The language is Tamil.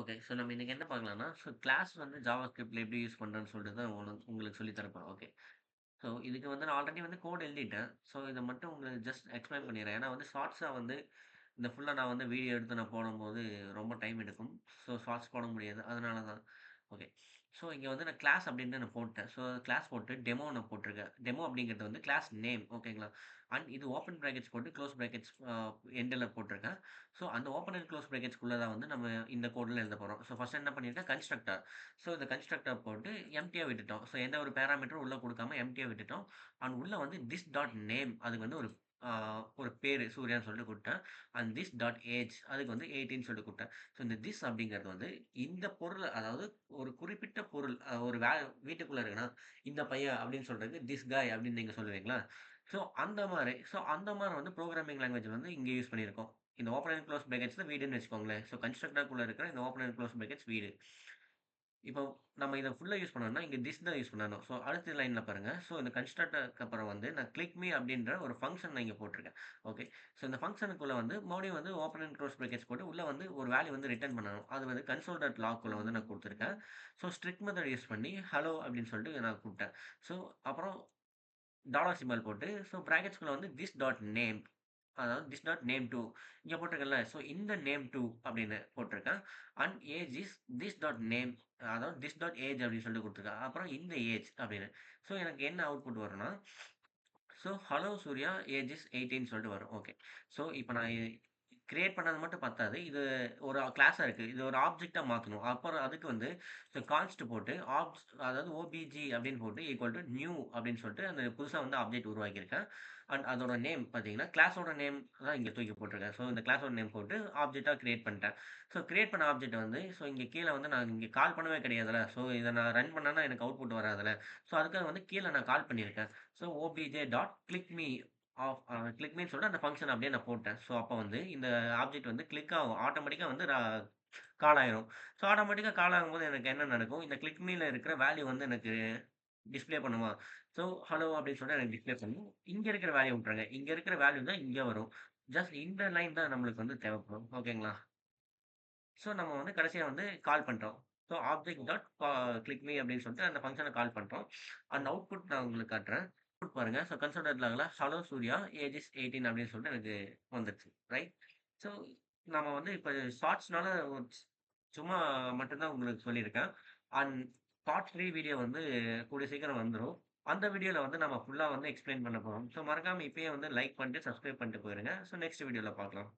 ஓகே. ஸோ நம்ம இன்னைக்கு என்ன பார்க்கலாம்னா, ஸோ கிளாஸ் வந்து ஜாவா ஸ்கிரிப்ட்ல எப்படி யூஸ் பண்றதுன்னு சொல்லிட்டு தான் உங்களுக்கு சொல்லி தர போறேன். ஓகே. ஸோ இதுக்கு வந்து நான் ஆல்ரெடி வந்து கோட் எழுதிட்டேன். ஸோ இத மட்டும் உங்களுக்கு ஜஸ்ட் எக்ஸ்பிளைன் பண்ணிடுறேன். ஏன்னா வந்து ஷார்ட்ஸா வந்து இந்த ஃபுல்லா நான் வந்து வீடியோ எடுத்து நான் போடும்போது ரொம்ப டைம் எடுக்கும். ஸோ ஷார்ட்ஸ் போட முடியாது. அதனால தான். ஓகே. ஸோ இங்க வந்து நான் கிளாஸ் அப்டின்ட்டு நான் போட்டேன். ஸோ கிளாஸ் போட்டு டெமோ நான் போட்டிருக்கேன். டெமோ அப்படிங்கிறது வந்து கிளாஸ் நேம் ஓகேங்களா? அண்ட் இது ஓப்பன் பிராக்கெட்ஸ் போட்டு க்ளோஸ் பிராக்கெட்ஸ் எண்டுல போட்டிருக்கேன். ஸோ அந்த ஓப்பன் அண்ட் க்ளோஸ் பிராக்கெட்ஸ்க்குள்ள தான் வந்து நம்ம இந்த கோட்ல எழுத போறோம். ஸோ ஃபர்ஸ்ட் என்ன பண்ணியிருக்கேன் கன்ஸ்ட்ரக்டர். ஸோ இந்த கன்ஸ்ட்ரக்டர் போட்டு எம்ப்டியா விட்டுட்டோம். ஸோ எந்த ஒரு பேராமீட்டரும் உள்ள குடுக்காம எம்ப்டியா விட்டுட்டோம். அண்ட் உள்ள வந்து திஸ் டாட் நேம் அதுக்கு வந்து ஒரு பேரு சூர்யான்னு சொல்லிட்டு குடுத்தேன். அண்ட் திஸ் டாட் ஏஜ் அதுக்கு வந்து 18 சொல்லிட்டு குடுத்தேன். ஸோ இந்த திஸ் அப்படிங்கிறது வந்து இந்த பொருள் அதாவது ஒரு குறிப்பிட்ட பொருள் ஒரு வீட்டுக்குள்ள இருக்குன்னா, இந்த பையன் அப்படின்னு சொல்றதுக்கு திஸ் காய் அப்படின்னு நீங்க சொல்லுவீங்களா? ஸோ அந்த மாரி வந்து புரோகிராமிங் லாங்குவேஜ் வந்து இங்க யூஸ் பண்ணியிருக்கோம். இந்த ஓப்பன் அண்ட் க்ளோஸ் பிராக்கெட்ஸ்ல வீடுன்னு வச்சுக்கோங்களேன். ஸோ கன்ஸ்ட்ரக்டர்க்குள்ள இருக்கிற இந்த ஓப்பன் அண்ட் க்ளோஸ் பிராக்கெட்ஸ் வீடு. இப்போ நம்ம இத ஃபுல்லா யூஸ் பண்ணோம்னா, இங்க திஸ் தான் யூஸ் பண்ணணும். ஸோ அடுத்த லைன்ல பாருங்க. ஸோ இந்த கன்ஸ்ட்ரக்டருக்கு அப்புறம் வந்து நான் கிளிக் மீ அப்படின்ற ஒரு ஃபங்ஷன் நான் இங்க போட்டிருக்கேன். ஓகே. ஸோ இந்த ஃபங்ஷனுக்குள்ள வந்து மறுபடியும் வந்து ஓப்பன் அண்ட் குளோஸ் பிராக்கெட்ஸ் போட்டு உள்ள வந்து ஒரு வேல்யூ வந்து ரிட்டர்ன் பண்ணணும். அது வந்து கன்சோல் டாட் லாக்குள்ள வந்து நான் குடுத்துருக்கேன். ஸோ ஸ்ட்ரிங் மெத்தட் யூஸ் பண்ணி ஹலோ அப்படின்னு சொல்லிட்டு நான் கூப்பிட்டேன். ஸோ அப்புறம் டாலர் சிம்பல் போட்டு ஸோ பிராக்கெட்ஸ்குள்ள வந்து திஸ் டாட் நேம் அதாவது திஸ் டாட் நேம் 2 இங்க போட்டிருக்கேன்ல. ஸோ இந்த நேம் 2 அப்படின்னு போட்டிருக்கேன். And age is this dot name அதாவது திஸ் டாட் ஏஜ் அப்படின்னு சொல்லிட்டு குடுத்துருக்கேன். அப்புறம் இந்த ஏஜ் அப்படின்னு. ஸோ எனக்கு என்ன அவுட்புட் வரும்னா, so hello Surya age is 18 சொல்லிட்டு வரும். ஓகே. ஸோ இப்ப நான் கிரியேட் பண்ணது மட்டும் பத்தாது. இது ஒரு கிளாஸா இருக்கு. இது ஒரு ஆப்ஜெக்ட்டா மாத்தணும். அப்புறம் அதுக்கு வந்து கான்ஸ்ட் போட்டு அதாவது ஓபிஜி அப்படின்னு போட்டு ஈக்குவல் டூ நியூ அப்படின்னு சொல்லிட்டு அந்த புதுசா வந்து ஆப்ஜெக்ட் உருவாக்கியிருக்கேன். அண்ட் அதோட நேம் பார்த்தீங்கன்னா, கிளாஸோட நேம் தான் இங்க தூக்கி போட்டிருக்கேன். ஸோ இந்த கிளாஸோட நேம் போட்டு ஆப்ஜெக்ட்டா கிரியேட் பண்ணிட்டேன். ஸோ கிரியேட் பண்ண ஆப்ஜெக்ட் வந்து இங்க கீழ வந்து நான் இங்க கால் பண்ணவே கிடையாதுல்ல. ஸோ இத நான் ரன் பண்ணேன்னா எனக்கு அவுட்புட் வராதுல்ல. ஸோ அதுக்காக வந்து கீழ நான் கால் பண்ணியிருக்கேன். So OBJ dot click me of click மீன்னு சொல்லிட்டு அந்த ஃபங்ஷன் அப்படியே நான் போட்டேன். ஸோ அப்ப வந்து இந்த ஆப்ஜெக்ட் வந்து கிளிக் ஆகும். ஆட்டோமேட்டிக்கா வந்து கால் ஆயிரும். ஸோ ஆட்டோமேட்டிக்கா கால் ஆகும்போது எனக்கு என்ன நடக்கும்? இந்த கிளிக் மீல இருக்கிற வேல்யூ வந்து எனக்கு டிஸ்ப்ளே பண்ணுமா? ஸோ ஹலோ அப்படின்னு சொல்லிட்டு எனக்கு டிஸ்ப்ளே பண்ணும். இங்க இருக்கிற வேல்யூ விட்டுருங்க. இங்க இருக்கிற வேல்யூ தான் இங்க வரும். ஜஸ்ட் இந்த லைன் தான் நம்மளுக்கு வந்து தேவைப்படும். ஓகேங்களா? ஸோ நம்ம வந்து கடைசியா வந்து கால் பண்றோம். So object dot click me அப்படின்னு சொல்லிட்டு அந்த ஃபங்ஷன கால் பண்றோம். அந்த அவுட்புட் நான் உங்களுக்கு காட்டுறேன். அவுட்புட் பாருங்க. ஸோ கன்சோல் லாக்ல ஹலோ சூர்யா ஏஜ் இஸ் 18 அப்படின்னு சொல்லிட்டு எனக்கு வந்துருச்சு. ரைட்? ஸோ நம்ம வந்து இப்ப ஷார்ட்ஸ்னால சும்மா மட்டும் தான் உங்களுக்கு சொல்லியிருக்கேன். அண்ட் பார்ட் 3 வீடியோ வந்து கூடிய சீக்கிரம் வந்துரும். அந்த வீடியோல வந்து நம்ம ஃபுல்லா வந்து எக்ஸ்பிளைன் பண்ண போறோம். ஸோ மறக்காம இப்பயே வந்து லைக் பண்ணிட்டு, சப்ஸ்கிரைப் பண்ணிட்டு போயிருங்க. ஸோ நெக்ஸ்ட் வீடியோல பார்க்கலாம்.